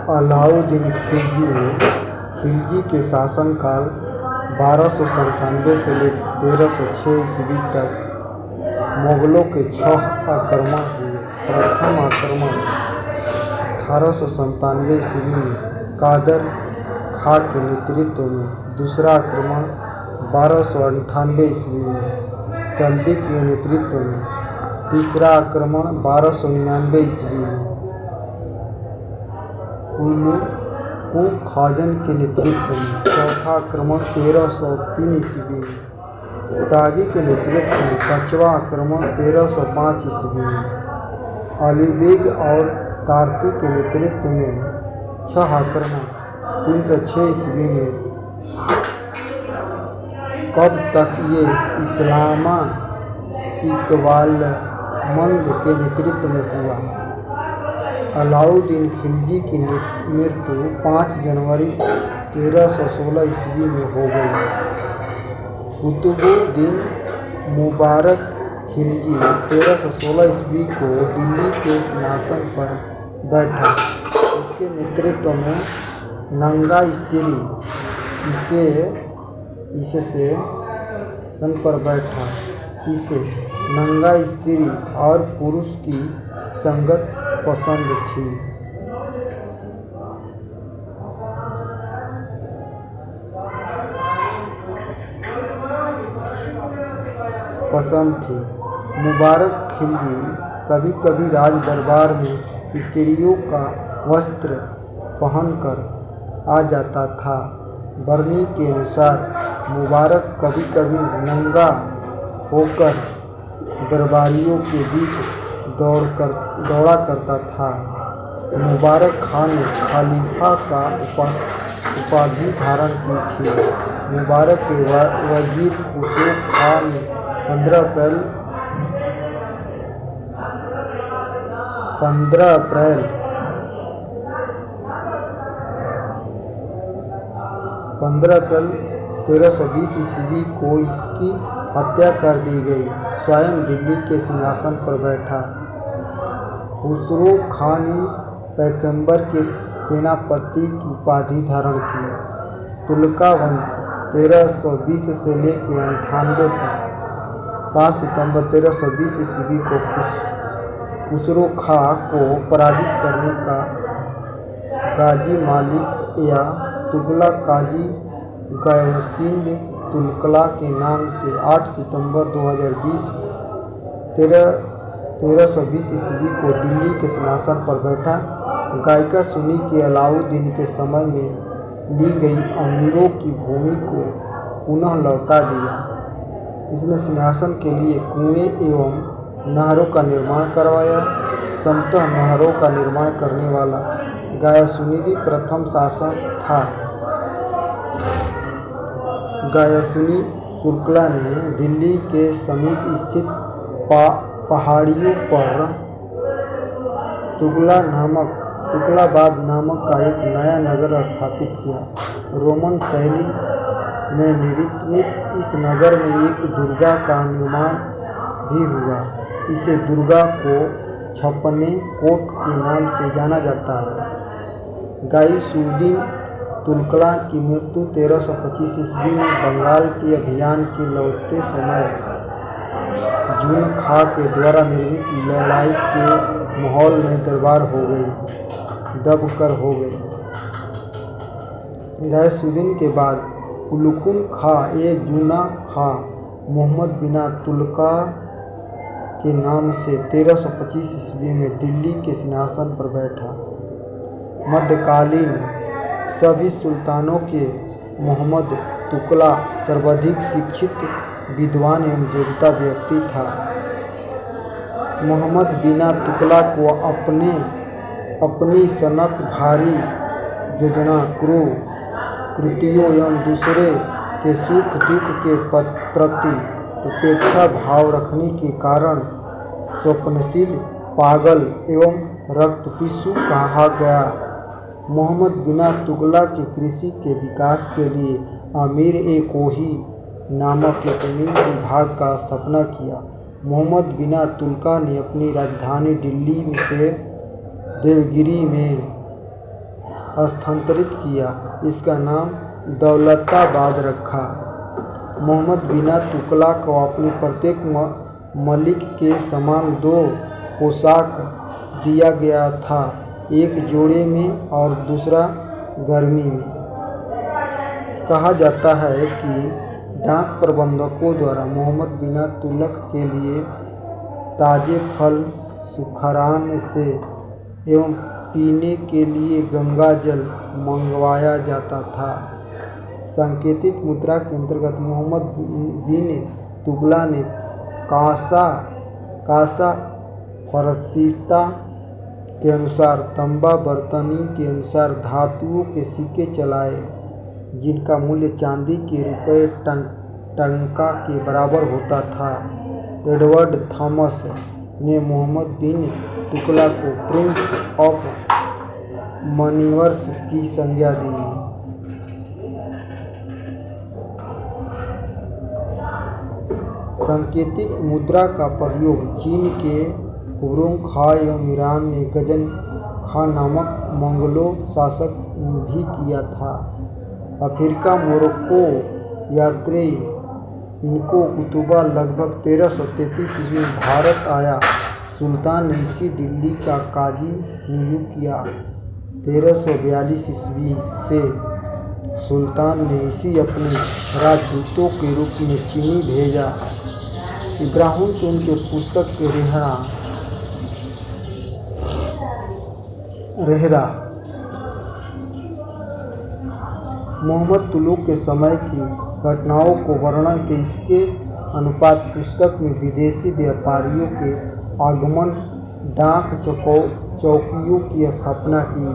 अलाउद्दीन खिलजी के शासनकाल 1297 से लेकर 1306 ईस्वी तक मुगलों के 6 आक्रमण हुए। प्रथम आक्रमण 1897 ईस्वी में कादर खां के नेतृत्व में, दूसरा आक्रमण 1298 ईस्वी में सल्दी के नेतृत्व में, तीसरा आक्रमण 1299 ईस्वी में कुली खाजन के नेतृत्व में, चौथा आक्रमण 1303 ईस्वी में दागी के नेतृत्व में, पांचवा आक्रमण 1305 ईस्वी में अली बेग और तारती के नेतृत्व में, छह आक्रमण 306 ईस्वी में। कब तक ये इस्लामा इकबालमंद के नेतृत्व में हुआ। अलाउद्दीन खिलजी की मृत्यु 5 जनवरी 1316 ईस्वी में हो गई। कुतुबुद्दीन मुबारक खिलजी 1316 ईस्वी को दिल्ली के सिंहासन पर बैठा। इसके नेतृत्व में नंगा स्त्री इसे नंगा स्त्री और पुरुष की संगत पसंद थी। मुबारक खिलजी कभी कभी राज दरबार में स्त्रियों का वस्त्र पहनकर आ जाता था। बरनी के अनुसार मुबारक कभी कभी नंगा होकर दरबारियों के बीच दौड़ा करता था। मुबारक खान ने खलीफा का उपाधि धारण की थी। मुबारक के वजीर खुसरो खान ने 15 अप्रैल 1320 ईस्वी को इसकी हत्या कर दी गई। स्वयं दिल्ली के सिंहासन पर बैठा। खुसरो खां ने पैगंबर के सेनापति की उपाधि धारण की। तुगलक वंश 1320 से लेकर 98 तक। 5 सितंबर 1320 ईस्वी को खुसरो खां को पराजित करने का गाजी मालिक या तुगलक काजी गयसिंद तुगलक के नाम से 8 सितंबर 1320 ईस्वी को दिल्ली के सिंहासन पर बैठा। गायिका सुनी कि अलाउद्दीन के समय में ली गई अमीरों की भूमि को पुनः लौटा दिया। इसने सिंहासन के लिए कुएं एवं नहरों का निर्माण करवाया। समतः नहरों का निर्माण करने वाला गयासुनी प्रथम शासक था। गयासुनी शुक्ला ने दिल्ली के समीप स्थित पहाड़ियों पर तुगलकाबाद नामक का एक नया नगर स्थापित किया। रोमन शैली में निर्मित इस नगर में एक दुर्गा का निर्माण भी हुआ। इसे दुर्गा को छपने कोट के नाम से जाना जाता है। गयासुद्दीन तुगलक की मृत्यु 1325 ईस्वी में बंगाल के अभियान के लौटते समय जून खां के द्वारा निर्मित लड़ाई के माहौल में दबकर हो गई। गयासुद्दीन के बाद उलुग खां ए जूना खां मोहम्मद बिन तुगलक के नाम से 1325 ईस्वी में दिल्ली के सिंहासन पर बैठा। मध्यकालीन सभी सुल्तानों के मोहम्मद तुगलक सर्वाधिक शिक्षित, विद्वान एवं योग्यता व्यक्ति था। मोहम्मद बिन तुगलक को अपनी सनक भारी योजना, कृतियों एवं दूसरे के सुख दुख के प्रति उपेक्षा भाव रखने के कारण स्वप्नशील, पागल एवं रक्तपिपासु कहा गया। मोहम्मद बिन तुगलक की कृषि के विकास के लिए अमीर-ए-कोही नामक एक नीति विभाग का स्थापना किया। मोहम्मद बिन तुगलक ने अपनी राजधानी दिल्ली से देवगिरी में स्थानांतरित किया। इसका नाम दौलताबाद रखा। मोहम्मद बिन तुगलक को अपने प्रत्येक मलिक के समान 2 पोशाक दिया गया था, एक जोड़े में और दूसरा गर्मी में। कहा जाता है कि डाक प्रबंधकों द्वारा मोहम्मद बिन तुगलक के लिए ताज़े फल सुखरान से एवं पीने के लिए गंगा जल मंगवाया जाता था। सांकेतिक मुद्रा के अंतर्गत मोहम्मद बिन तुगलक ने कासा फरसीता के अनुसार तांबा बर्तनी के अनुसार धातुओं के सिक्के चलाए, जिनका मूल्य चांदी के रुपये टंका के बराबर होता था। एडवर्ड थॉमस ने मोहम्मद बिन तुगलक को प्रिंस ऑफ मनीवर्स की संज्ञा दी। सांकेतिक मुद्रा का प्रयोग चीन के हुरुंग खां एवं ईरान ने गजन खां नामक मंगोलो शासक भी किया था। अफ्रीका मोरक्को यात्री इनको कुतुबा लगभग 1333 ईस्वी में भारत आया। सुल्तान ने इसी दिल्ली का काजी नियुक्त किया। 1342 ईस्वी से सुल्तान ने इसी अपने राजदूतों के रूप में चीनी भेजा। इब्राहिम के उनके पुस्तक के रेहरा मोहम्मद तुगलक के समय की घटनाओं को वर्णन के इसके अनुपात पुस्तक में विदेशी व्यापारियों के आगमन, डाक चौकियों की स्थापना की,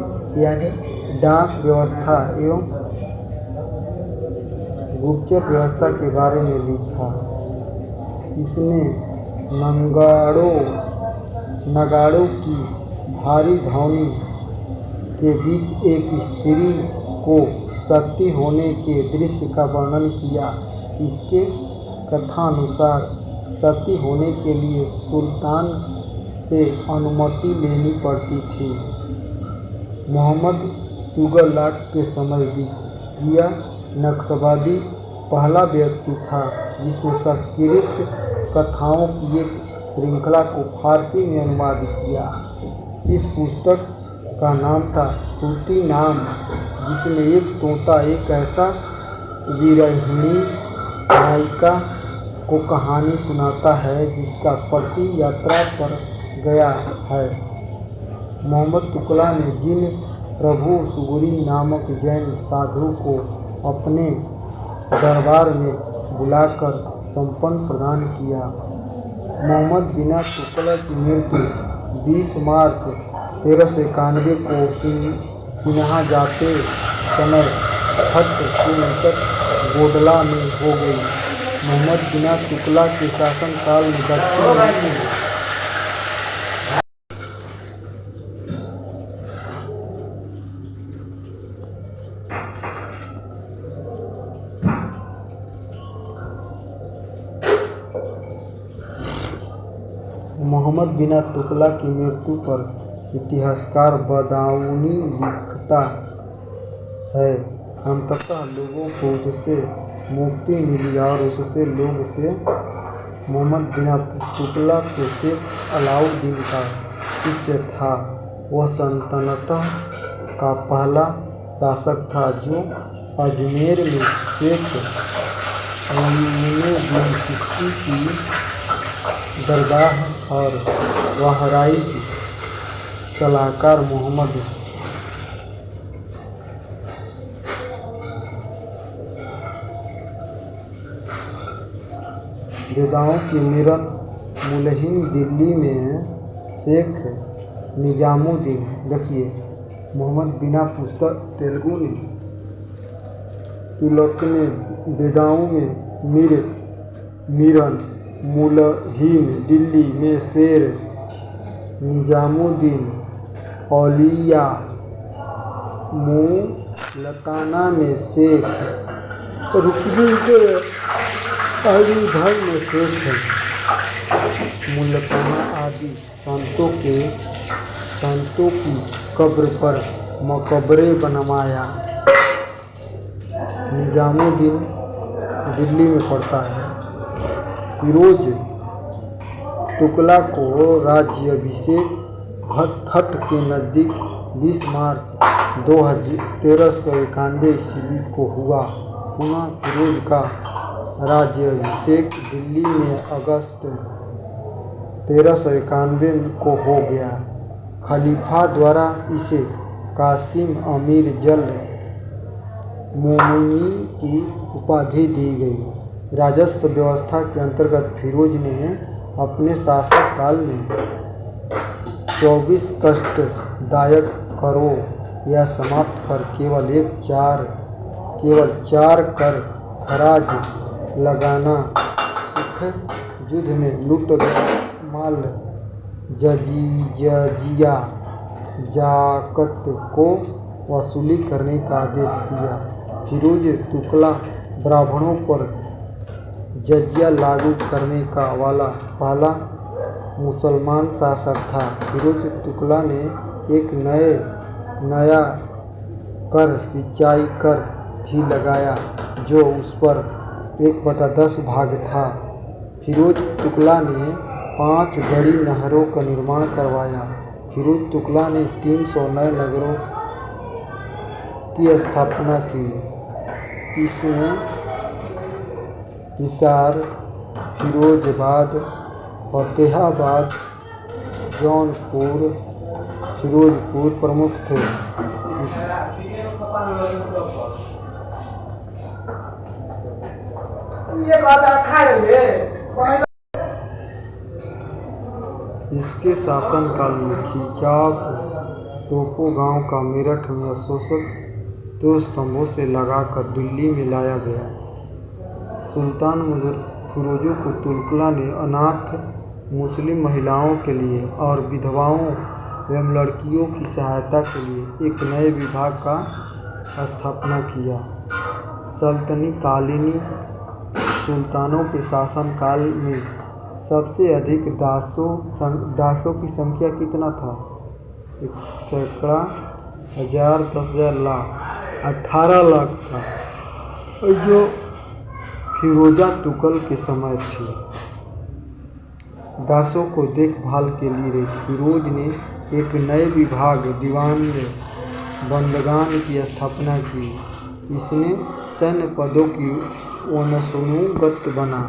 यानी डाक व्यवस्था एवं गुप्तचर व्यवस्था के बारे में लिखा। इसने नगाड़ों की भारी ध्वनि के बीच एक स्त्री को सती होने के दृश्य का वर्णन किया। इसके कथानुसार सती होने के लिए सुल्तान से अनुमति लेनी पड़ती थी। मोहम्मद तुगलक के समय जिया नक्शबंदी पहला व्यक्ति था जिसने संस्कृत कथाओं की एक श्रृंखला को फारसी में अनुवादित किया। इस पुस्तक का नाम था तूती नाम, जिसमें एक तोता एक ऐसा विरहिणी नायिका को कहानी सुनाता है जिसका पति यात्रा पर गया है। मोहम्मद तुगलक ने जिन प्रभु सुगुरी नामक जैन साधु को अपने दरबार में बुलाकर संपन्न प्रदान किया। मोहम्मद बिन तुगलक की मृत्यु 20 मार्च 1391 को सिन्हा जाते समय खत के निकट गोडला में हो गई। मोहम्मद बिन तुगलक के शासनकाल में दक्षिण में मोहम्मद बिन तुगलक की मृत्यु पर इतिहासकार बदाऊनी लिखता है, अंततः लोगों को उससे मुक्ति मिली और उससे लोग से मोहम्मद बिन तुगलक के शेख अलाउद्दीन का शिष्य था। वह सल्तनत का पहला शासक था जो अजमेर में शेख मोइनुद्दीन चिश्ती की दरगाह और बहराइच सलाहकार मोहम्मद बेदाओं की मीरत मुलहिम दिल्ली में शेख निजामुद्दीन। देखिए मोहम्मद बिन पुस्तक तेलुगु ने तुगलक ने बेदाओं में मीरन मुलहिम दिल्ली में शेर निजामुद्दीन औलिया मुल्ताना में शेख रुकनुद्दीन अलीगढ़ में शेख मुल्ताना आदि संतों की कब्र पर मकबरे बनवाया। निजामुद्दीन दिल्ली में पड़ता है। फिरोज तुगलक को राज्याभिषेक भट्ट के नज़दीक 20 मार्च 1391 ईस्वी को हुआ। पुनः फिरोज का राज्याभिषेक दिल्ली में अगस्त 1391 को हो गया। खलीफा द्वारा इसे कासिम अमीर जल मोमिनी की उपाधि दी गई। राजस्व व्यवस्था के अंतर्गत फिरोज ने अपने शासक काल में 24 कष्टदायक करों या समाप्त कर केवल 4 कर खराज लगाना, सुख युद्ध में लूट माल जजिया जाकत को वसूली करने का आदेश दिया। फिरोज तुगलक ब्राह्मणों पर जजिया लागू करने का पहला मुसलमान शासक था। फिरोज तुगलक ने एक नया कर सिंचाई कर भी लगाया जो उस पर 1/10 भाग था। फिरोज तुगलक ने 5 बड़ी नहरों का निर्माण करवाया। फिरोज तुगलक ने 300 नए नगरों की स्थापना की। इसमें हिसार, फिरोजाबाद, फतेहाबाद, जौनपुर, फिरोजपुर प्रमुख थे। इसके शासनकाल में खिजाब टोपो गांव का मेरठ में अशोक 2 स्तंभों से लगाकर दिल्ली में लाया गया। सुल्तान फिरोज तुगलक ने अनाथ मुस्लिम महिलाओं के लिए और विधवाओं एवं लड़कियों की सहायता के लिए एक नए विभाग का स्थापना किया। सल्तनतकालीन सुल्तानों के शासनकाल में सबसे अधिक दासों की संख्या कितना था? 1 सैकड़ा, 1000, 10,000, लाख, 18 लाख था, जो फिरोज तुगलक के समय थी। दासों को देखभाल के लिए फिरोज ने एक नए विभाग दीवान बंदगान की स्थापना की। इसने सैन्य पदों की वंशानुगत बना